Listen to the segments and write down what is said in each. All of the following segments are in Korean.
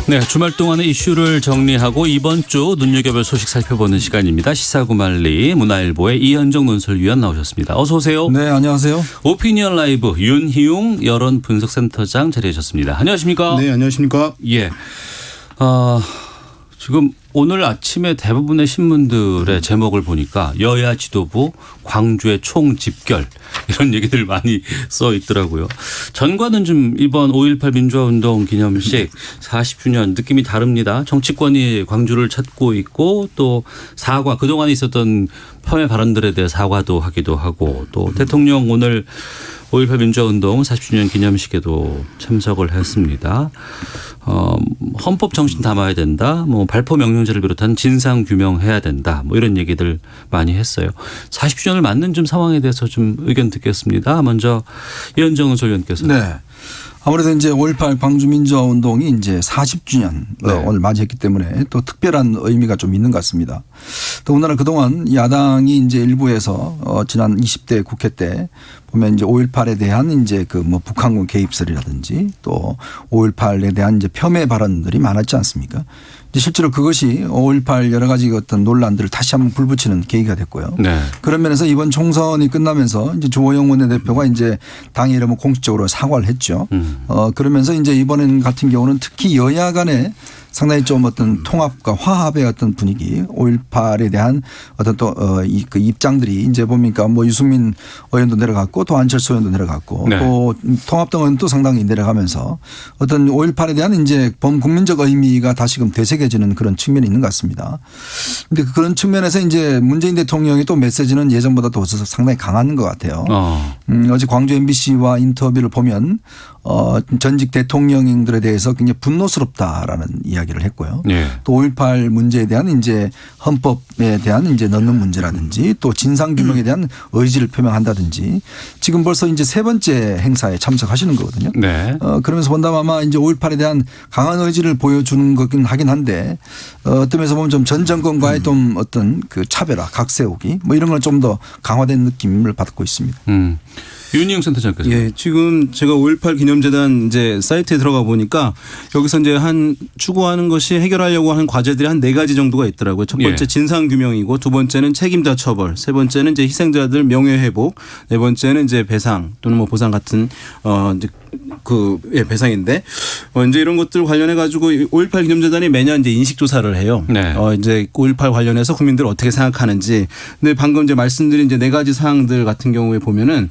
네, 주말 동안의 이슈를 정리하고 이번 주 눈여겨볼 소식 살펴보는 시간입니다. 시사구말리 문화일보의 이현정 논설위원 나오셨습니다. 어서 오세요. 네, 안녕하세요. 오피니언 라이브 윤희용 여론분석센터장 자리하셨습니다. 안녕하십니까? 네, 안녕하십니까? 예. 지금 오늘 아침에 대부분의 신문들의 제목을 보니까 여야 지도부 광주의 총집결 이런 얘기들 많이 써 있더라고요. 전과는 좀 이번 5.18 민주화운동 기념식 40주년 느낌이 다릅니다. 정치권이 광주를 찾고 있고 또 사과 그동안 있었던 폄훼 발언들에 대해 사과도 하기도 하고 또 대통령 오늘 5.18 민주화운동 40주년 기념식에도 참석을 했습니다. 헌법 정신 담아야 된다. 뭐 발포 명령제를 비롯한 진상 규명해야 된다. 뭐 이런 얘기들 많이 했어요. 40주년을 맞는 좀 상황에 대해서 좀 의견 듣겠습니다. 먼저 이현정 소위원께서. 네. 아무래도 이제 5.18 광주 민주화 운동이 이제 40주년 네. 오늘 맞이했기 때문에 또 특별한 의미가 좀 있는 것 같습니다. 더군다나 그동안 야당이 이제 일부에서 지난 20대 국회 때 보면 이제 5.18에 대한 이제 그 뭐 북한군 개입설이라든지 또 5.18에 대한 이제 폄훼 발언들이 많았지 않습니까? 이제 실제로 그것이 5.18 여러 가지 어떤 논란들을 다시 한번 불붙이는 계기가 됐고요. 네. 그런 면에서 이번 총선이 끝나면서 이제 주호영 원내대표가 이제 당의 이름을 공식적으로 사과를 했죠. 그러면서 이제 이번엔 같은 경우는 특히 여야 간에 상당히 좀 어떤 통합과 화합의 어떤 분위기 5.18에 대한 어떤 또 그 입장들이 이제 보니까 뭐 유승민 의원도 내려갔고 또 안철수 의원도 내려갔고 네. 또 통합당 의원도 상당히 내려가면서 어떤 5.18에 대한 이제 범국민적 의미가 다시금 되새겨지는 그런 측면이 있는 것 같습니다. 그런데 그런 측면에서 이제 문재인 대통령의 또 메시지는 예전보다 더 상당히 강한 것 같아요. 어제 광주 MBC와 인터뷰를 보면 전직 대통령들에 대해서 굉장히 분노스럽다라는 이야기를 했고요. 네. 또 5.18 문제에 대한 이제 헌법에 대한 이제 넣는 문제라든지 또 진상규명에 대한 의지를 표명한다든지 지금 벌써 이제 세 번째 행사에 참석하시는 거거든요. 네. 그러면서 본다면 아마 이제 5.18에 대한 강한 의지를 보여주는 거긴 하긴 한데 어떤 면에서 보면 좀 전 정권과의 좀 어떤 그 차별화, 각세우기 뭐 이런 건 좀 더 강화된 느낌을 받고 있습니다. 윤희용 센터장께서. 예, 지금 제가 5.18 기념재단 이제 사이트에 들어가 보니까 여기서 이제 추구하는 것이 해결하려고 하는 과제들이 한 4가지 정도가 있더라고요. 첫 번째 예. 진상규명이고 두 번째는 책임자 처벌, 세 번째는 이제 희생자들 명예회복, 네 번째는 이제 배상 또는 뭐 보상 같은 이제 배상인데 이제 이런 것들 관련해 가지고 5.18 기념재단이 매년 이제 인식조사를 해요. 네. 이제 5.18 관련해서 국민들 어떻게 생각하는지. 근데 방금 이제 말씀드린 이제 4가지 사항들 같은 경우에 보면은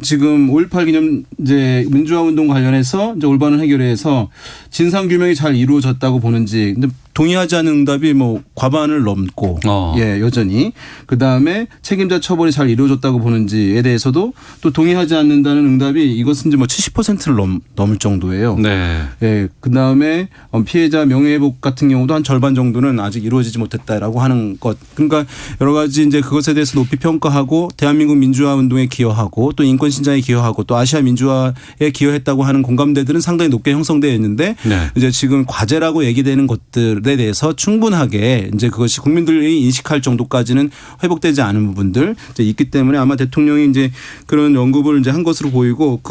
지금 5.18 기념 이제 민주화 운동 관련해서 이제 올바른 해결에서 진상 규명이 잘 이루어졌다고 보는지 근데 동의하지 않는 응답이 뭐 과반을 넘고 예, 여전히 그다음에 책임자 처벌이 잘 이루어졌다고 보는지에 대해서도 또 동의하지 않는다는 응답이 이것은 이제 뭐 70%를 넘을 정도예요. 네. 예, 그다음에 피해자 명예회복 같은 경우도 한 절반 정도는 아직 이루어지지 못했다라고 하는 것. 그러니까 여러 가지 이제 그것에 대해서 높이 평가하고 대한민국 민주화 운동에 기여하고 또 인권 신장에 기여하고 또 아시아 민주화에 기여했다고 하는 공감대들은 상당히 높게 형성되어 있는데 네. 이제 지금 과제라고 얘기되는 것들에 대해서 충분하게 이제 그것이 국민들이 인식할 정도까지는 회복되지 않은 부분들 이제 있기 때문에 아마 대통령이 이제 그런 언급을 이제 한 것으로 보이고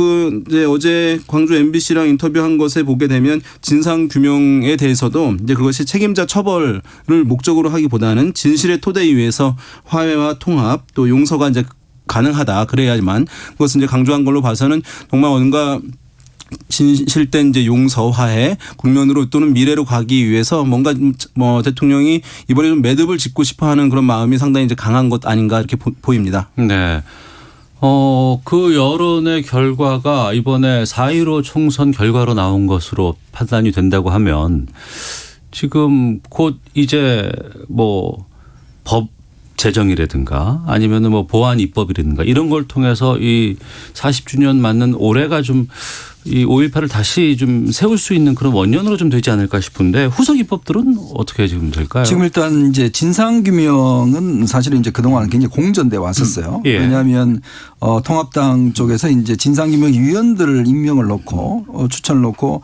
이제 어제 광주 MBC랑 인터뷰한 것에 보게 되면 진상 규명에 대해서도 이제 그것이 책임자 처벌을 목적으로 하기보다는 진실의 토대 위에서 화해와 통합 또 용서가 이제 가능하다 그래야지만 그것은 이제 강조한 걸로 봐서는 정말 뭔가 진실된 이제 용서, 화해, 국면으로 또는 미래로 가기 위해서 뭔가 뭐 대통령이 이번에 좀 매듭을 짓고 싶어하는 그런 마음이 상당히 이제 강한 것 아닌가 이렇게 보입니다. 네. 그 여론의 결과가 이번에 4.15 총선 결과로 나온 것으로 판단이 된다고 하면 지금 곧 이제 뭐 법 제정이라든가 아니면은 뭐 보안 입법이라든가 이런 걸 통해서 이 40주년 맞는 올해가 좀 이 5.18을 다시 좀 세울 수 있는 그런 원년으로 좀 되지 않을까 싶은데 후속 입법들은 어떻게 지금 될까요? 지금 일단 이제 진상규명은 사실은 이제 그동안 굉장히 공전돼 왔었어요. 예. 왜냐하면 통합당 쪽에서 이제 진상규명위원들을 임명을 놓고 추천을 놓고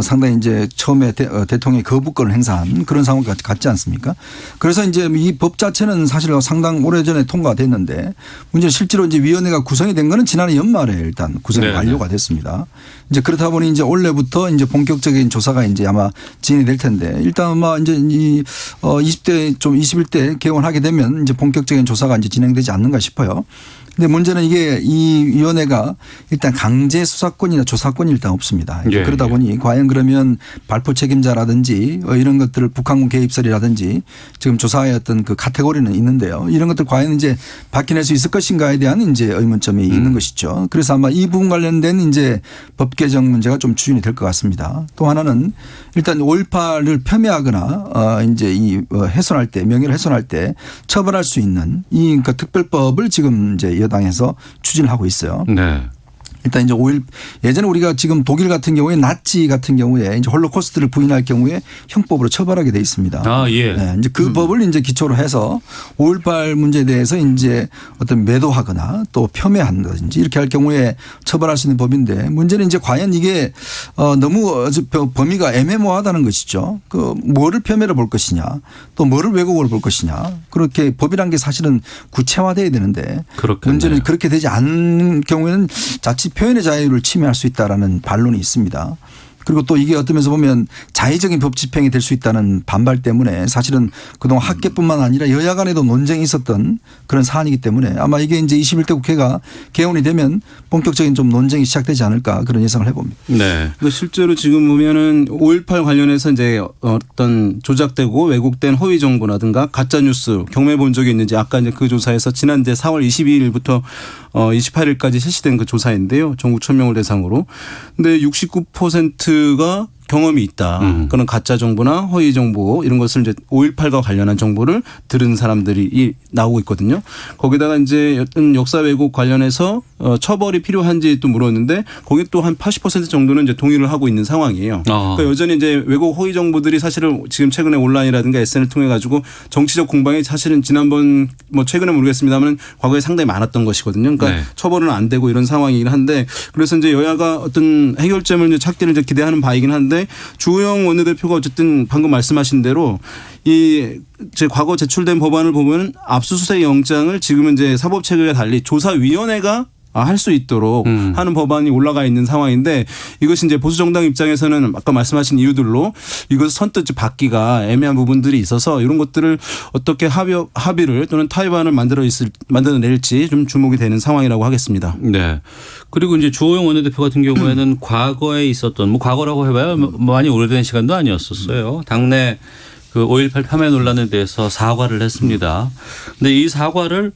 상당히 이제 처음에 대통령의 거부권을 행사한 그런 상황 같지 않습니까? 그래서 이제 이 법 자체는 사실 상당 오래전에 통과됐는데 문제는 실제로 이제 위원회가 구성이 된 거는 지난해 연말에 일단 구성이 완료가 됐습니다. 이제 그렇다 보니 이제 올해부터 이제 본격적인 조사가 이제 아마 진행이 될 텐데 일단 아마 이제 이 20대 좀 21대 개원하게 되면 이제 본격적인 조사가 이제 진행되지 않는가 싶어요. 근데 문제는 이게 이 위원회가 일단 강제 수사권이나 조사권이 일단 없습니다. 예, 그러다 예. 보니 과연 그러면 발포 책임자라든지 이런 것들을 북한군 개입설이라든지 지금 조사의 어떤 그 카테고리는 있는데요. 이런 것들 과연 이제 밝혀낼 수 있을 것인가에 대한 이제 의문점이 있는 것이죠. 그래서 아마 이 부분 관련된 이제 법 개정 문제가 좀 추진이 될 것 같습니다. 또 하나는 일단 5.18을 폄훼하거나 이제 이 훼손할 때 명예를 훼손할 때 처벌할 수 있는 이 그러니까 특별법을 지금 이제 여당에서 추진을 하고 있어요. 네. 일단 이제 예전에 우리가 지금 독일 같은 경우에 나치 같은 경우에 이제 홀로코스트를 부인할 경우에 형법으로 처벌하게 돼 있습니다. 아, 예. 네, 이제 그 법을 이제 기초로 해서 5.18 문제에 대해서 이제 어떤 매도하거나 또 폄훼한다든지 이렇게 할 경우에 처벌할 수 있는 법인데 문제는 이제 과연 이게 너무 범위가 애매모호하다는 것이죠. 그 뭐를 폄훼로 볼 것이냐 또 뭐를 왜곡으로 볼 것이냐 그렇게 법이란 게 사실은 구체화돼야 되는데 그렇겠네요. 문제는 그렇게 되지 않는 경우에는 자칫 표현의 자유를 침해할 수 있다라는 반론이 있습니다. 그리고 또 이게 어떤 면에서 보면 자의적인 법 집행이 될 수 있다는 반발 때문에 사실은 그동안 학계뿐만 아니라 여야 간에도 논쟁이 있었던 그런 사안이기 때문에 아마 이게 이제 21대 국회가 개원이 되면 본격적인 좀 논쟁이 시작되지 않을까 그런 예상을 해봅니다. 네. 실제로 지금 보면은 5.18 관련해서 이제 어떤 조작되고 왜곡된 허위 정보라든가 가짜 뉴스 경매 본 적이 있는지 아까 이제 그 조사에서 지난해 4월 22일부터 28일까지 실시된 그 조사인데요. 전국 1,000명을 대상으로. 근데 69%가 경험이 있다. 그런 가짜 정보나 허위 정보 이런 것을 이제 5.18과 관련한 정보를 들은 사람들이 나오고 있거든요. 거기다가 이제 어떤 역사 왜곡 관련해서 처벌이 필요한지 또 물었는데 거기 또 한 80% 정도는 이제 동의를 하고 있는 상황이에요. 그러니까 여전히 이제 왜곡 허위 정보들이 사실은 지금 최근에 온라인이라든가 SNS를 통해 가지고 정치적 공방이 사실은 지난번 뭐 최근에 모르겠습니다만 과거에 상당히 많았던 것이거든요. 그러니까 네. 처벌은 안 되고 이런 상황이긴 한데 그래서 이제 여야가 어떤 해결점을 이제 찾기를 이제 기대하는 바이긴 한데 주호영 원내대표가 어쨌든 방금 말씀하신 대로 이 제 과거 제출된 법안을 보면 압수수색 영장을 지금은 이제 사법체계와 달리 조사위원회가 할 수 있도록 하는 법안이 올라가 있는 상황인데 이것이 이제 보수 정당 입장에서는 아까 말씀하신 이유들로 이것을 선뜻 받기가 애매한 부분들이 있어서 이런 것들을 어떻게 합의를 또는 타협안을 만들어낼지 좀 주목이 되는 상황이라고 하겠습니다. 네. 그리고 이제 주호영 원내대표 같은 경우에는 과거에 있었던 뭐 과거라고 해봐야 많이 오래된 시간도 아니었었어요. 당내 그 5.18 폄훼 논란에 대해서 사과를 했습니다. 근데 이 사과를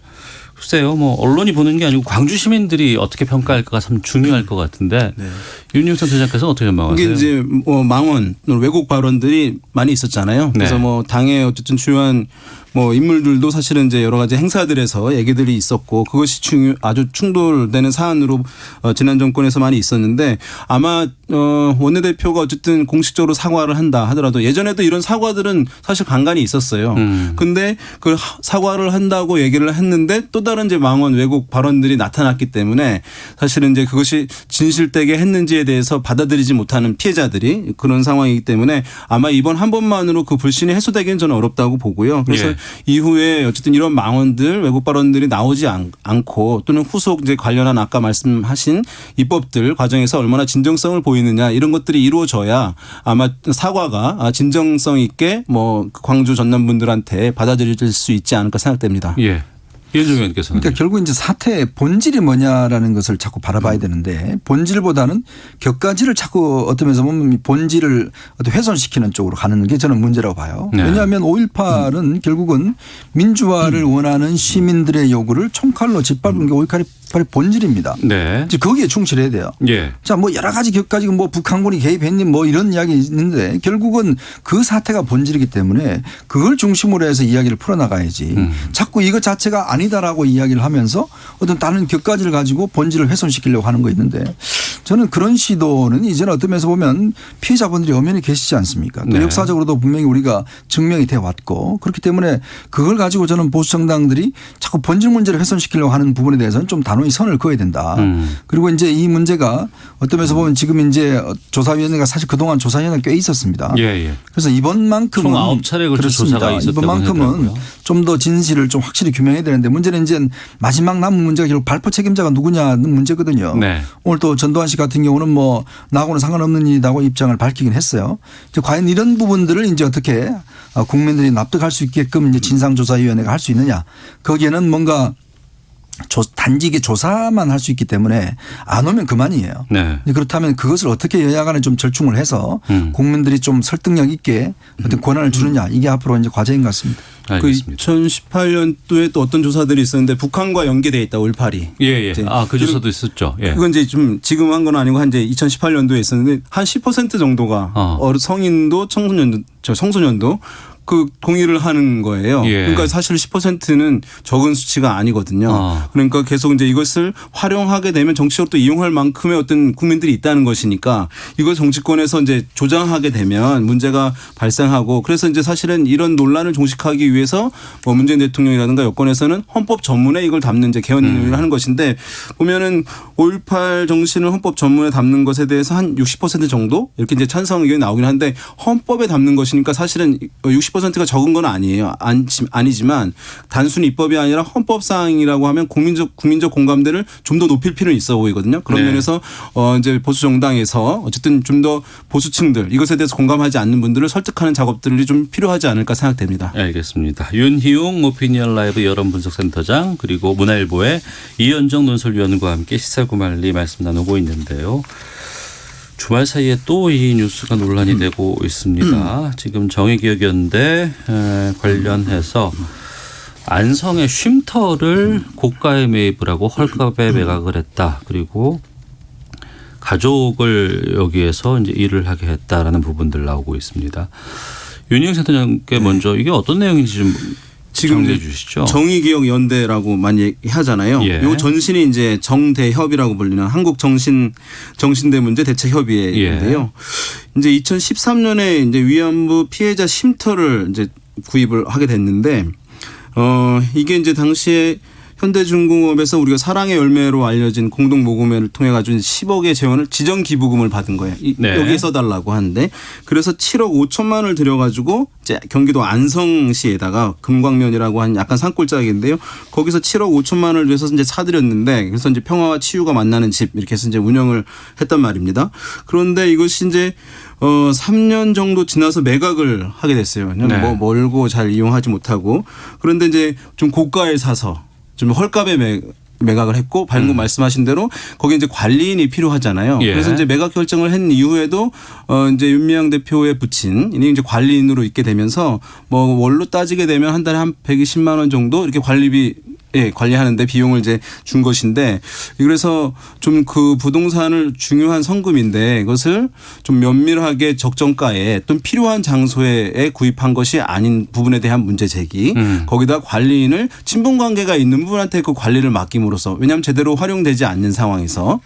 글쎄요, 뭐 언론이 보는 게 아니고 광주 시민들이 어떻게 평가할까가 참 중요할 것 같은데 네. 윤영선 대장께서는 어떻게 전망하세요? 이게 이제 뭐 망언 왜곡 발언들이 많이 있었잖아요. 그래서 네. 뭐 당의 어쨌든 주요한 뭐 인물들도 사실은 이제 여러 가지 행사들에서 얘기들이 있었고 그것이 아주 충돌되는 사안으로 지난 정권에서 많이 있었는데 아마 원내대표가 어쨌든 공식적으로 사과를 한다 하더라도 예전에도 이런 사과들은 사실 간간히 있었어요. 근데 그 사과를 한다고 얘기를 했는데 또 다른 이제 망언 왜곡 발언들이 나타났기 때문에 사실은 이제 그것이 진실되게 했는지에 대해서 받아들이지 못하는 피해자들이 그런 상황이기 때문에 아마 이번 한 번만으로 그 불신이 해소되기는 저는 어렵다고 보고요. 그래서 예. 이후에 어쨌든 이런 망언들 왜곡 발언들이 나오지 않고 또는 후속 이제 관련한 아까 말씀하신 입법들 과정에서 얼마나 진정성을 보이느냐 이런 것들이 이루어져야 아마 사과가 진정성 있게 뭐 광주 전남 분들한테 받아들일 수 있지 않을까 생각됩니다. 예. 이현정 의원께서는. 그러니까 결국 이제 사태의 본질이 뭐냐라는 것을 자꾸 바라봐야 되는데 본질보다는 격가지를 자꾸 어떤 면에서 보면 본질을 훼손시키는 쪽으로 가는 게 저는 문제라고 봐요. 네. 왜냐하면 5.18은 결국은 민주화를 원하는 시민들의 요구를 총칼로 짓밟은 게 5.18의 본질입니다. 네. 이제 거기에 충실해야 돼요. 예. 자, 뭐 여러 가지 격가지 뭐 북한군이 개입했니 뭐 이런 이야기 있는데 결국은 그 사태가 본질이기 때문에 그걸 중심으로 해서 이야기를 풀어나가야지. 자꾸 이것 자체가 아니다라고 이야기를 하면서 어떤 다른 격가지를 가지고 본질을 훼손시키려고 하는 거 있는데 저는 그런 시도는 이제는 어떤 면에서 보면 피해자분들이 엄연히 계시지 않습니까? 또 네. 역사적으로도 분명히 우리가 증명이 돼 왔고 그렇기 때문에 그걸 가지고 저는 보수 정당들이 자꾸 본질 문제를 훼손시키려고 하는 부분에 대해서는 좀 단호하게 단호히 선을 그어야 된다. 그리고 이제 이 문제가 어떤 면에서 보면 지금 이제 조사위원회가 사실 그동안 조사위원회가 꽤 있었습니다. 예, 예. 그래서 이번만큼은 총 9차례 걸쳐 조사가 있었다고 이번만큼은 하더라고요. 좀 더 진실을 좀 확실히 규명해야 되는데 문제는 이제 마지막 남은 문제가 결국 발포 책임자가 누구냐는 문제거든요. 네. 오늘 또 전두환 씨 같은 경우는 뭐 나하고는 상관없는 일이라고 입장을 밝히긴 했어요. 이제 과연 이런 부분들을 이제 어떻게 국민들이 납득할 수 있게끔 이제 진상조사위원회가 할 수 있느냐. 거기에는 뭔가 단지 이게 조사만 할 수 있기 때문에 안 오면 그만이에요. 네. 그렇다면 그것을 어떻게 여야 간에 좀 절충을 해서 국민들이 좀 설득력 있게 어떤 권한을 주느냐 이게 앞으로 이제 과제인 것 같습니다. 알겠습니다. 그 2018년도에 또 어떤 조사들이 있었는데 북한과 연계돼 있다 5.18이. 예, 예. 그 조사도 있었죠. 예. 그건 이제 좀 지금 한 건 아니고 한 이제 2018년도에 있었는데 한 10% 정도가 성인도 청소년도 그 동의를 하는 거예요. 예. 그러니까 사실 10%는 적은 수치가 아니거든요. 그러니까 계속 이제 이것을 활용하게 되면 정치적으로 또 이용할 만큼의 어떤 국민들이 있다는 것이니까 이걸 정치권에서 이제 조장하게 되면 문제가 발생하고 그래서 이제 사실은 이런 논란을 종식하기 위해서 뭐 문재인 대통령이라든가 여권에서는 헌법 전문에 이걸 담는 이제 개헌을 하는 것인데 보면은 5.18 정신을 헌법 전문에 담는 것에 대해서 한 60% 정도 이렇게 이제 찬성 의견이 나오긴 한데 헌법에 담는 것이니까 사실은 60%가 적은 건 아니에요. 아니지만 단순히 입법이 아니라 헌법 사항이라고 하면 국민적 공감대를 좀 더 높일 필요는 있어 보이거든요. 그런 네. 면에서 이제 보수 정당에서 어쨌든 좀 더 보수층들 이것에 대해서 공감하지 않는 분들을 설득하는 작업들이 좀 필요하지 않을까 생각됩니다. 알겠습니다. 윤희용 오피니언 라이브 여론분석센터장 그리고 문화일보의 이현정 논설위원과 함께 시사구말리 말씀 나누고 있는데요. 주말 사이에 또 이 뉴스가 논란이 되고 있습니다. 지금 정의기억연대 관련해서 안성의 쉼터를 고가에 매입을 하고 헐값에 매각을 했다. 그리고 가족을 여기에서 이제 일을 하게 했다라는 부분들 나오고 있습니다. 윤희용 센터장께 먼저 이게 어떤 내용인지 좀 지금 정리해 주시죠. 정의기억연대라고 많이 하잖아요. 예. 요 전신이 이제 정대협이라고 불리는 한국정신대 문제 대책협의회인데요. 예. 이제 2013년에 이제 위안부 피해자 쉼터를 이제 구입을 하게 됐는데 이게 이제 당시에 현대중공업에서 우리가 사랑의 열매로 알려진 공동 모금회를 통해 가지고 10억의 재원을 지정 기부금을 받은 거예요. 네. 여기에 써달라고 하는데 그래서 7억 5천만 원을 들여가지고 이제 경기도 안성시에다가 금광면이라고 한 약간 산골짜기인데요. 거기서 7억 5천만 원을 위해서 이제 사들였는데 그래서 이제 평화와 치유가 만나는 집 이렇게 해서 이제 운영을 했단 말입니다. 그런데 이것이 이제 3년 정도 지나서 매각을 하게 됐어요. 네. 뭐 멀고 잘 이용하지 못하고 그런데 이제 좀 고가에 사서 좀 헐값에 매각을 했고 방금 말씀하신 대로 거기 이제 관리인이 필요하잖아요. 예. 그래서 이제 매각 결정을 한 이후에도 이제 윤미향 대표의 부친이 이제 관리인으로 있게 되면서 뭐 월로 따지게 되면 한 달에 한 120만 원 정도 이렇게 관리비 관리하는데 비용을 이제 준 것인데 그래서 좀 그 부동산을 중요한 성금인데 이것을 좀 면밀하게 적정가에 또 필요한 장소에 구입한 것이 아닌 부분에 대한 문제 제기 거기다 관리인을 친분 관계가 있는 분한테 그 관리를 맡김으로써 왜냐하면 제대로 활용되지 않는 상황에서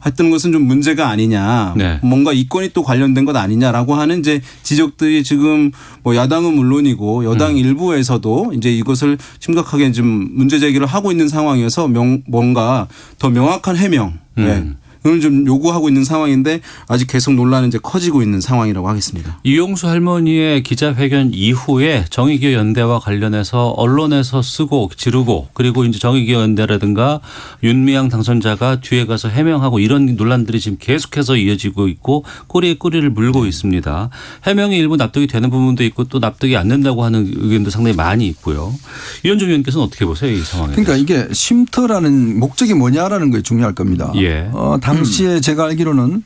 했던 것은 좀 문제가 아니냐 네. 뭔가 이권이 또 관련된 것 아니냐라고 하는 이제 지적들이 지금 뭐 야당은 물론이고 여당 일부에서도 이제 이것을 심각하게 좀 문제 제기를 하고 있는 상황이어서 뭔가 더 명확한 해명 을 좀 요구하고 있는 상황인데 아직 계속 논란은 이제 커지고 있는 상황이라고 하겠습니다. 이용수 할머니의 기자회견 이후에 정의기억연대와 관련해서 언론에서 쓰고 지르고 그리고 이제 정의기억연대라든가 윤미향 당선자가 뒤에 가서 해명하고 이런 논란들이 지금 계속해서 이어지고 있고 꼬리에 꼬리를 물고 있습니다. 해명이 일부 납득이 되는 부분도 있고 또 납득이 안 된다고 하는 의견도 상당히 많이 있고요. 이현정 의원께서는 어떻게 보세요, 이 상황에? 그러니까 이게 쉼터라는 목적이 뭐냐라는 게 중요할 겁니다. 예. 당시에 제가 알기로는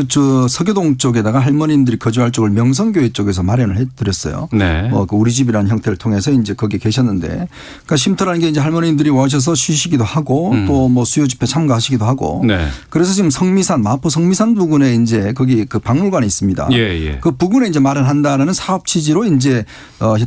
저 서교동 쪽에다가 할머님들이 거주할 쪽을 명성교회 쪽에서 마련을 해드렸어요. 네. 그 우리 집이라는 형태를 통해서 이제 거기 계셨는데, 그러니까 쉼터라는 게 이제 할머님들이 오셔서 쉬시기도 하고 또 뭐 수요 집회 참가하시기도 하고. 네. 그래서 지금 성미산 마포 성미산 부근에 이제 거기 그 박물관이 있습니다. 예. 그 부근에 이제 마련한다는 사업 취지로 이제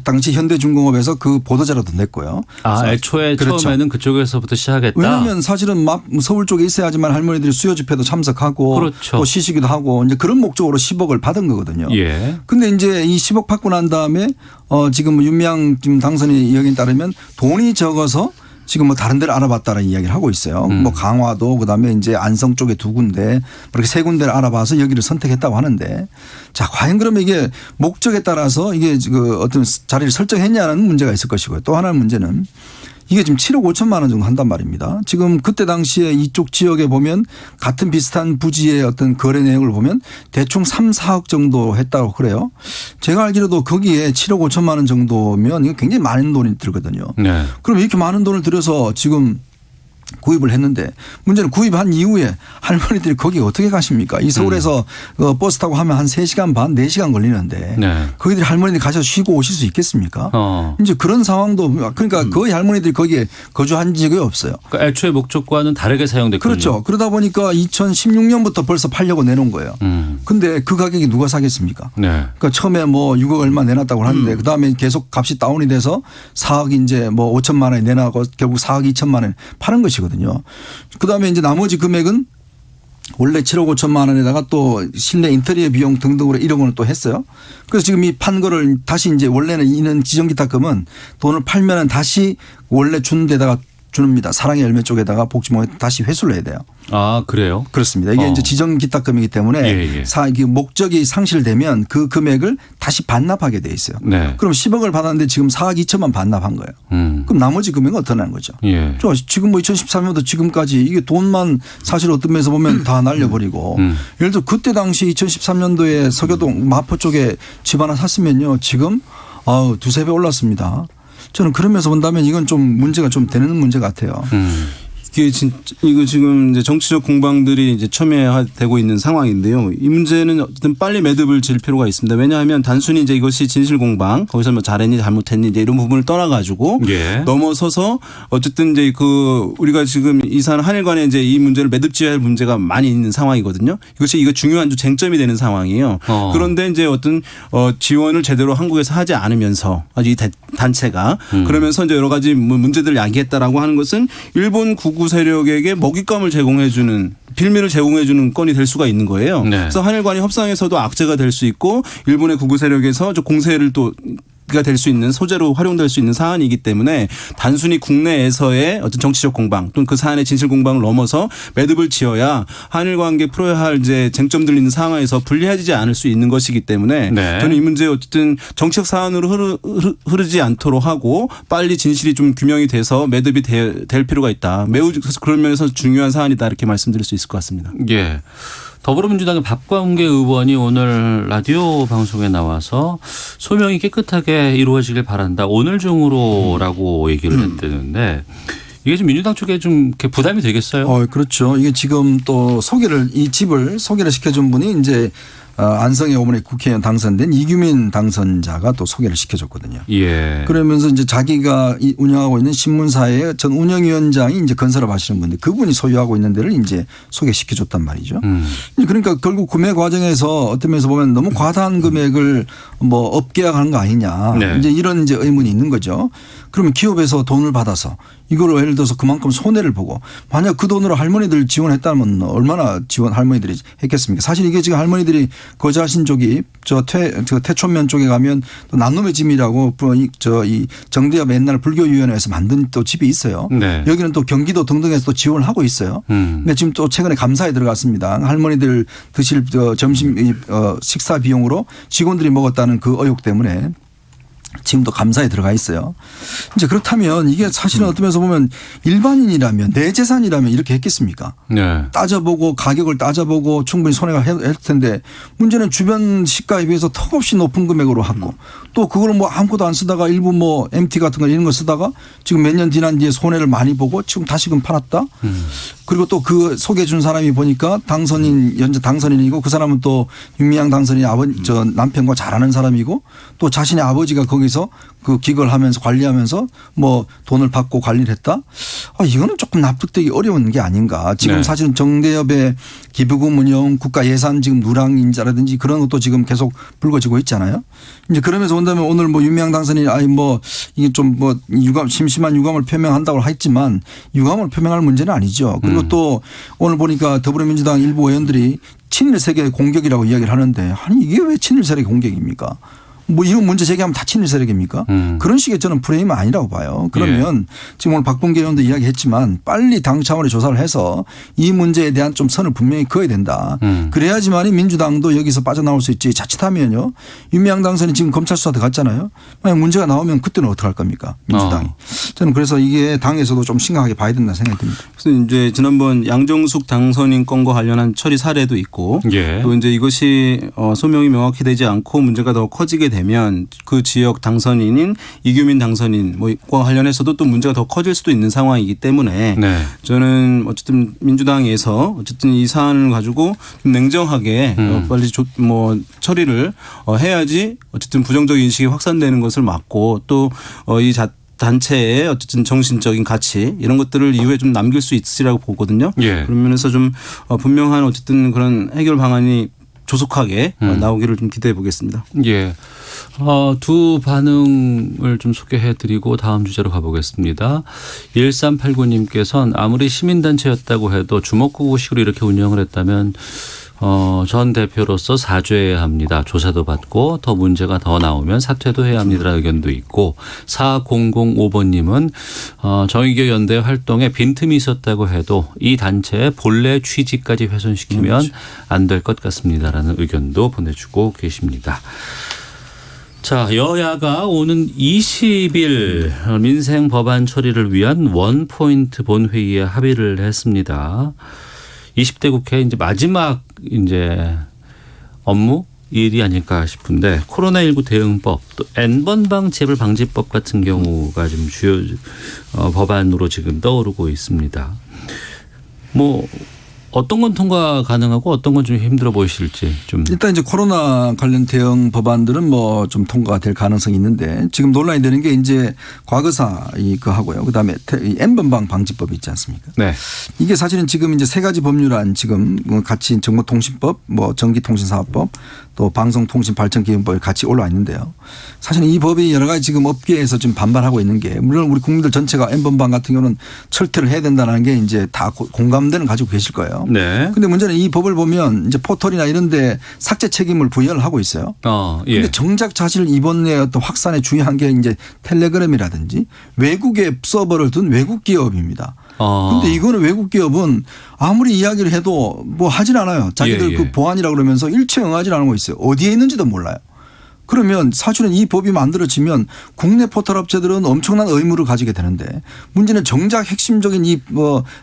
당시 현대중공업에서 그 보도자료도 냈고요. 애초에 그렇죠. 처음에는 그쪽에서부터 시작했다. 왜냐하면 사실은 막 서울 쪽에 있어야지만 할머니들이 수요 집회도 참석하고 그렇죠. 또 쉬시기도 하고 이제 그런 목적으로 10억을 받은 거거든요. 예. 근데 이제 이 10억 받고 난 다음에 지금 윤미향 지금 당선인 이야기에 따르면 돈이 적어서 지금 뭐 다른 데를 알아봤다는 이야기를 하고 있어요. 뭐 강화도 그다음에 이제 안성 쪽에 2군데 그렇게 3군데를 알아봐서 여기를 선택했다고 하는데 자, 과연 그러면 이게 목적에 따라서 이게 그 어떤 자리를 설정했냐는 문제가 있을 것이고요. 또 하나의 문제는 이게 지금 7억 5천만 원 정도 한단 말입니다. 지금 그때 당시에 이쪽 지역에 보면 같은 비슷한 부지의 어떤 거래 내역을 보면 대충 3, 4억 정도 했다고 그래요. 제가 알기로도 거기에 7억 5천만 원 정도면 이거 굉장히 많은 돈이 들거든요. 네. 그럼 이렇게 많은 돈을 들여서 지금 구입을 했는데 문제는 구입한 이후에 할머니들이 거기 어떻게 가십니까? 이 서울에서 버스 타고 하면 한 3시간 반, 4시간 걸리는데 네. 거기들이 할머니들이 가셔서 쉬고 오실 수 있겠습니까? 이제 그런 상황도 그러니까 거의 할머니들이 거기에 거주한 적이 없어요. 그러니까 애초에 목적과는 다르게 사용됐군요. 그렇죠. 그러다 보니까 2016년부터 벌써 팔려고 내놓은 거예요. 근데 그 가격이 누가 사겠습니까? 네. 그러니까 처음에 뭐 6억 얼마 내놨다고 하는데 그다음에 계속 값이 다운이 돼서 4억 이제 뭐 5천만 원에 내놔고 결국 4억 2천만 원에 파는 것이거든요. 그다음에 이제 나머지 금액은 원래 7억 5천만 원에다가 또 실내 인테리어 비용 등등으로 1억 원을 또 했어요. 그래서 지금 이 판 거를 다시 이제 원래는 이는 지정기타금은 돈을 팔면은 다시 원래 준 데다가 줍니다. 사랑의 열매 쪽에다가 복지모에 다시 회수를 해야 돼요. 아, 그래요? 그렇습니다. 이게 이제 지정기타금이기 때문에 예. 이게 목적이 상실되면 그 금액을 다시 반납하게 돼 있어요. 네. 그럼 10억을 받았는데 지금 4억 2천만 반납한 거예요. 그럼 나머지 금액은 어떻게 하는 거죠? 예. 지금 뭐 2013년부터 지금까지 이게 돈만 사실 어떤 면에서 보면 다 날려버리고 예를 들어 그때 당시 2013년도에 서교동 마포 쪽에 집 하나 샀으면요. 지금 2-3배 올랐습니다. 저는 그러면서 본다면 이건 좀 문제가 좀 되는 문제 같아요. 이게 이거 지금 이제 정치적 공방들이 이제 첨예되고 있는 상황인데요. 이 문제는 어쨌든 빨리 매듭을 질 필요가 있습니다. 왜냐하면 단순히 이제 이것이 진실 공방, 거기서 뭐 잘했니 잘못했니 이제 이런 부분을 떠나가지고 예. 넘어서서 어쨌든 이제 그 우리가 지금 이산 한일 간에 이제 이 문제를 매듭지어야 할 문제가 많이 있는 상황이거든요. 이거 중요한 쟁점이 되는 상황이에요. 그런데 이제 어떤 지원을 제대로 한국에서 하지 않으면서 아주 이 단체가 그러면서 이제 여러 가지 문제들을 야기했다라고 하는 것은 일본 구구 세력에게 먹잇감을 제공해주는 빌미를 제공해주는 건이 될 수가 있는 거예요. 네. 그래서 한일 간의 협상에서도 악재가 될 수 있고 일본의 구구 세력에서 공세를 또 가 될 수 있는 소재로 활용될 수 있는 사안이기 때문에 단순히 국내에서의 어떤 정치적 공방 또는 그 사안의 진실 공방을 넘어서 매듭을 지어야 한일 관계 풀어야 할 이제 쟁점들 있는 상황에서 불리해지지 않을 수 있는 것이기 때문에 네. 저는 이 문제 어쨌든 정치적 사안으로 흐르지 않도록 하고 빨리 진실이 좀 규명이 돼서 매듭이 될 필요가 있다. 매우 그런 면에서 중요한 사안이다 이렇게 말씀드릴 수 있을 것 같습니다. 예. 더불어민주당의 박광계 의원이 오늘 라디오 방송에 나와서 소명이 깨끗하게 이루어지길 바란다. 오늘 중으로라고 얘기를 했다는데 이게 좀 민주당 쪽에 좀 이렇게 부담이 되겠어요? 그렇죠. 이게 지금 또 이 집을 소개를 시켜준 분이 이제 안성의 오번에 국회의원 당선된 이규민 당선자가 또 소개를 시켜줬거든요. 예. 그러면서 이제 자기가 운영하고 있는 신문사의 전 운영위원장이 이제 건설업 하시는 분인데 그분이 소유하고 있는 데를 이제 소개시켜줬단 말이죠. 그러니까 결국 구매 과정에서 어떤 면에서 보면 너무 과다한 금액을 뭐 업계약하는 거 아니냐. 네. 이제 이런 이제 의문이 있는 거죠. 그러면 기업에서 돈을 받아서 이걸로 예를 들어서 그만큼 손해를 보고 만약 그 돈으로 할머니들 지원했다면 얼마나 할머니들이 했겠습니까? 사실 이게 지금 할머니들이 거주하신 쪽이 태촌면 쪽에 가면 또 남놈의 집이라고 이 정대협 옛날 불교위원회에서 만든 또 집이 있어요. 네. 여기는 또 경기도 등등에서 또 지원을 하고 있어요. 근데 지금 또 최근에 감사에 들어갔습니다. 할머니들 드실 점심 식사 비용으로 직원들이 먹었다는 그 의혹 때문에 지금도 감사에 들어가 있어요. 이제 그렇다면 이게 사실은 어떤 면에서 보면 일반인이라면 내 재산이라면 이렇게 했겠습니까? 네. 따져보고 가격을 따져보고 충분히 손해가 했을 텐데 문제는 주변 시가에 비해서 턱없이 높은 금액으로 하고 또 그걸 뭐 아무것도 안 쓰다가 일부 뭐 MT 같은 거 이런 거 쓰다가 지금 몇 년 지난 뒤에 손해를 많이 보고 지금 다시금 팔았다. 그리고 또 그 소개해 준 사람이 보니까 현재 당선인이고 그 사람은 또 윤미향 당선인의 남편과 잘 아는 사람이고 또 자신의 아버지가 거기서 그 기거를 하면서 관리하면서 뭐 돈을 받고 관리를 했다. 이거는 조금 납득되기 어려운 게 아닌가. 지금 네. 사실은 정대협의 기부금 운영, 국가 예산 지금 누락인자라든지 그런 것도 지금 계속 불거지고 있잖아요. 이제 그러면서 본다면 오늘 뭐 윤미향 당선인이 이게 좀 심심한 유감을 표명한다고 했지만 유감을 표명할 문제는 아니죠. 그리고 또 오늘 보니까 더불어민주당 일부 의원들이 친일 세계 공격이라고 이야기를 하는데 아니 이게 왜 친일 세계 공격입니까? 뭐 이런 문제 제기하면 다 친일 세력입니까? 그런 식의 저는 프레임은 아니라고 봐요. 그러면 지금 오늘 박범계 의원도 이야기했지만 빨리 당 차원의 조사를 해서 이 문제에 대한 좀 선을 분명히 그어야 된다. 그래야지만이 민주당도 여기서 빠져나올 수 있지. 자칫하면요. 윤미향 당선이 지금 검찰 수사 들어갔잖아요. 만약 문제가 나오면 그때는 어떻게 할 겁니까? 민주당이. 저는 그래서 이게 당에서도 좀 심각하게 봐야 된다는 생각이 듭니다. 그래서 이제 지난번 양정숙 당선인 건과 관련한 처리 사례도 있고 또 이제 이것이 소명이 명확히 되지 않고 문제가 더 커지게 되면 그 지역 당선인인 이규민 당선인과 관련해서도 또 문제가 더 커질 수도 있는 상황이기 때문에 저는 어쨌든 민주당에서 어쨌든 이 사안을 가지고 좀 냉정하게 빨리 처리를 해야지 어쨌든 부정적 인식이 확산되는 것을 막고 또 이 단체의 어쨌든 정신적인 가치 이런 것들을 이후에 좀 남길 수 있으리라고 보거든요. 그런 면에서 좀 분명한 어쨌든 그런 해결 방안이 조속하게 나오기를 좀 기대해 보겠습니다. 예. 두 반응을 좀 소개해 드리고 다음 주제로 가보겠습니다. 1389님께서는 아무리 시민단체였다고 해도 주먹구구식으로 이렇게 운영을 했다면 전 대표로서 사죄해야 합니다. 조사도 받고 더 문제가 더 나오면 사퇴도 해야 합니다라는 의견도 있고 4005번님은 정의교 연대 활동에 빈틈이 있었다고 해도 이 단체의 본래 취지까지 훼손시키면 안 될 것 같습니다라는 의견도 보내주고 계십니다. 자, 여야가 오는 20일 민생 법안 처리를 위한 원포인트 본회의에 합의를 했습니다. 20대 국회 이제 마지막 이제 업무 일이 아닐까 싶은데 코로나19 대응법 또 N번방 재발 방지법 같은 경우가 지금 주요 법안으로 지금 떠오르고 있습니다. 뭐 어떤 건 통과 가능하고 어떤 건 좀 힘들어 보이실지 좀. 일단 이제 코로나 관련 대응 법안들은 뭐 좀 통과가 될 가능성이 있는데 지금 논란이 되는 게 이제 과거사 이거 하고요. 그다음에 N번방 방지법이 있지 않습니까? 네. 이게 사실은 지금 이제 세 가지 법률안 지금 같이 정보통신법, 뭐 전기통신사업법, 또 방송통신발전기본법이 같이 올라와 있는데요. 사실 이 법이 여러 가지 지금 업계에서 좀 반발하고 있는 게 물론 우리 국민들 전체가 N번방 같은 경우는 철퇴를 해야 된다는 게 이제 다 공감대는 가지고 계실 거예요. 네. 근데 문제는 이 법을 보면 이제 포털이나 이런 데 삭제 책임을 부여를 하고 있어요. 예. 근데 정작 사실 이번에 어떤 확산에 중요한 게 이제 텔레그램이라든지 외국에 서버를 둔 외국 기업입니다. 근데 이거는 외국 기업은 아무리 이야기를 해도 뭐 하질 않아요. 자기들 그 보안이라고 그러면서 일체 응하지 않고 있어요. 어디에 있는지도 몰라요. 그러면 사실은 이 법이 만들어지면 국내 포털 업체들은 엄청난 의무를 가지게 되는데 문제는 정작 핵심적인 이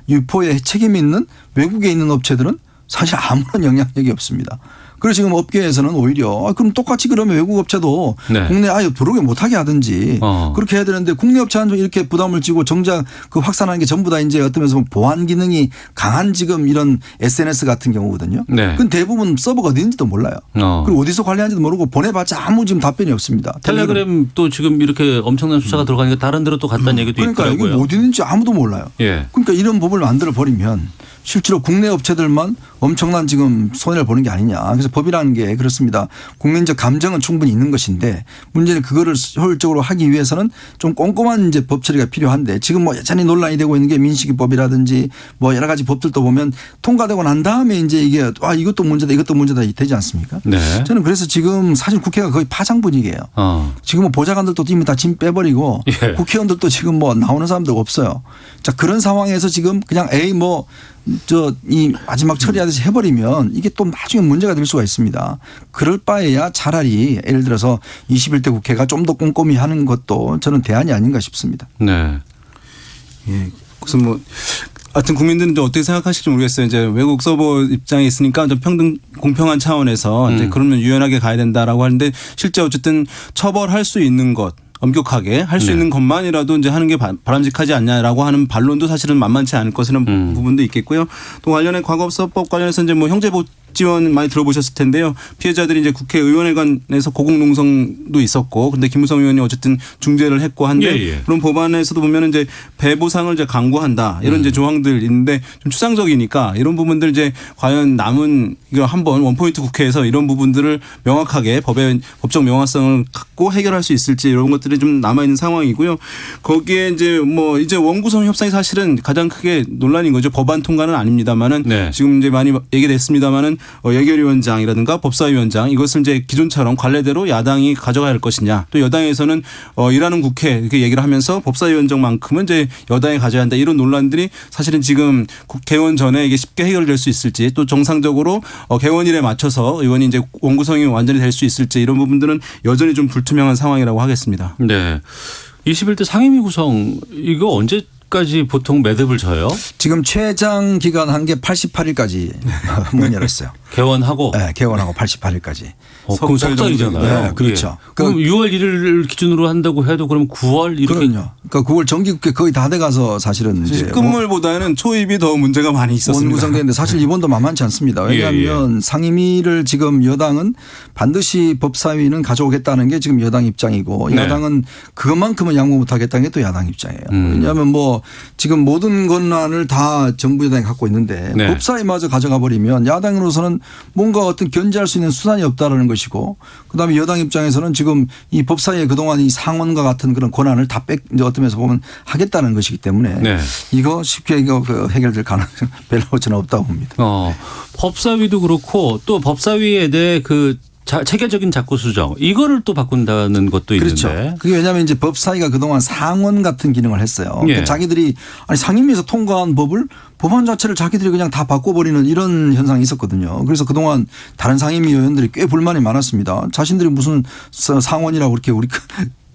유포에 책임이 있는 외국에 있는 업체들은 사실 아무런 영향력이 없습니다. 그래서 지금 업계에서는 오히려 그럼 똑같이 그러면 외국 업체도 국내 아예 들어오게 못하게 하든지 그렇게 해야 되는데 국내 업체한테 이렇게 부담을 지고 정작 그 확산하는 게 전부 다 이제 어떤 면에서 보안 기능이 강한 지금 이런 SNS 같은 경우거든요. 그건 대부분 서버가 어디 있는지도 몰라요. 그리고 어디서 관리하는지도 모르고 보내봤자 아무 지금 답변이 없습니다. 텔레그램 또 지금 이렇게 엄청난 수사가 들어가니까 다른 데로 또 갔다는 얘기도 그러니까 있더라고요. 그러니까 여기 어디 있는지 아무도 몰라요. 그러니까 이런 법을 만들어 버리면 실제로 국내 업체들만 엄청난 지금 손해를 보는 게 아니냐. 그래서 법이라는 게 그렇습니다. 국민적 감정은 충분히 있는 것인데 문제는 그거를 효율적으로 하기 위해서는 좀 꼼꼼한 이제 법 처리가 필요한데 지금 뭐 여전히 논란이 되고 있는 게 민식이법이라든지 뭐 여러 가지 법들도 보면 통과되고 난 다음에 이제 이게 이것도 문제다 이것도 문제다 되지 않습니까? 저는 그래서 지금 사실 국회가 거의 파장 분위기예요. 지금은 보좌관들도 이미 다 짐 빼버리고 국회의원들도 지금 뭐 나오는 사람들 없어요. 자, 그런 상황에서 지금 그냥 이 마지막 처리하듯이 해버리면 이게 또 나중에 문제가 될 수가 있습니다. 그럴 바에야 차라리 예를 들어서 21대 국회가 좀 더 꼼꼼히 하는 것도 저는 대안이 아닌가 싶습니다. 네. 예. 그래서 뭐 하여튼 국민들은 어떻게 생각하실지 모르겠어요. 이제 외국 서버 입장에 있으니까 좀 공평한 차원에서 이제 그러면 유연하게 가야 된다라고 하는데 실제 어쨌든 처벌할 수 있는 것. 엄격하게 할 수 있는 것만이라도 이제 하는 게 바람직하지 않냐라고 하는 반론도 사실은 만만치 않을 것이라는 부분도 있겠고요. 또 관련해 과거사법 관련해서 이제 뭐 형제복지원 많이 들어보셨을 텐데요. 피해자들이 이제 국회의원회관에서 고공농성도 있었고, 근데 김무성 의원이 어쨌든 중재를 했고 한데 그런 법안에서도 보면 이제 배보상을 이제 강구한다 이런 이제 조항들 있는데 좀 추상적이니까 이런 부분들 이제 과연 남은 이거 한번 원포인트 국회에서 이런 부분들을 명확하게 법적 명확성을 갖고 해결할 수 있을지 이런 것들 좀 남아 있는 상황이고요. 거기에 이제 뭐 이제 원구성 협상이 사실은 가장 크게 논란인 거죠. 법안 통과는 아닙니다만은 지금 이제 많이 얘기됐습니다만은 예결위원장이라든가 법사위원장 이것을 이제 기존처럼 관례대로 야당이 가져가야 할 것이냐 또 여당에서는 일하는 국회 이렇게 얘기를 하면서 법사위원장만큼은 이제 여당이 가져야 한다 이런 논란들이 사실은 지금 개원 전에 이게 쉽게 해결될 수 있을지 또 정상적으로 개원일에 맞춰서 의원이 이제 원구성이 완전히 될 수 있을지 이런 부분들은 여전히 좀 불투명한 상황이라고 하겠습니다. 네. 21대 상임위 구성 이거 언제까지 보통 매듭을 져요? 지금 최장 기간 한 게 88일까지 문 열었어요. 개원하고. 네, 개원하고 88일까지. 그럼 석 달이잖아요. 네, 그렇죠. 예. 그럼 6월 1일을 기준으로 한다고 해도 그럼 9월 이렇게. 그럼요. 그러니까 9월 정기국회 거의 다 돼가서 사실은 이제 끝물보다는 초입이 더 문제가 많이 있었습니다. 원구성되는데 사실 이번도 만만치 않습니다. 왜냐하면 상임위를 지금 여당은 반드시 법사위는 가져오겠다는 게 지금 여당 입장이고 네. 야당은 그것만큼은 양보 못하겠다는 게 또 야당 입장이에요. 왜냐하면 뭐 지금 모든 권한을 다 정부 여당이 갖고 있는데 네. 법사위마저 가져가 버리면 야당으로서는 뭔가 어떤 견제할 수 있는 수단이 없다라는 것이고 그다음에 여당 입장에서는 지금 이 법사위에 그동안 이 상원과 같은 그런 권한을 다 뺏 이제 어떤 면에서 보면 하겠다는 것이기 때문에 네. 이거 쉽게 이거 해결될 가능성 별로 저는 없다고 봅니다. 법사위도 그렇고 또 법사위에 대해 그 체계적인 자구 수정 이거를 또 바꾼다는 것도 그렇죠. 있는데. 그게 왜냐하면 이제 법사위가 그동안 상원 같은 기능을 했어요. 예. 그러니까 자기들이 아니 상임위에서 통과한 법을 법안 자체를 자기들이 그냥 다 바꿔버리는 이런 현상이 있었거든요. 그래서 그동안 다른 상임위 의원들이 꽤 불만이 많았습니다. 자신들이 무슨 상원이라고 그렇게 우리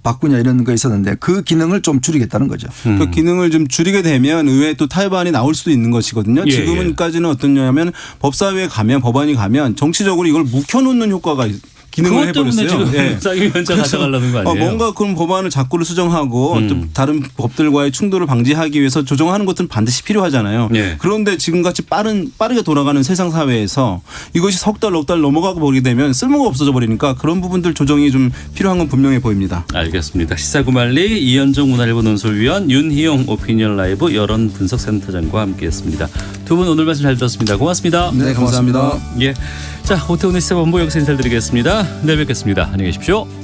바꾸냐 이런 거 있었는데 그 기능을 좀 줄이겠다는 거죠. 그 기능을 좀 줄이게 되면 의회에 또 탈반이 나올 수도 있는 것이거든요. 예, 지금까지는 어떠냐면 법사위에 가면 법안이 가면 정치적으로 이걸 묵혀놓는 효과가 기능을 그것 때문에 해버렸어요. 지금 상임위원장 가져가려는 거 아니에요? 뭔가 그런 법안을 자꾸를 수정하고 또 다른 법들과의 충돌을 방지하기 위해서 조정하는 것들은 반드시 필요하잖아요. 예. 그런데 지금같이 빠르게 돌아가는 세상 사회에서 이것이 석 달, 넉 달 넘어가고 버리게 되면 쓸모가 없어져 버리니까 그런 부분들 조정이 좀 필요한 건 분명해 보입니다. 알겠습니다. 시사구말리 이현정 문화일보 논설위원 윤희용 오피니언 라이브 여론분석센터장과 함께했습니다. 두 분 오늘 말씀 잘 들었습니다. 고맙습니다. 네, 고맙습니다. 예, 자 오태훈의 시사본부 여기서 인사드리겠습니다. 내일 뵙겠습니다. 안녕히 계십시오.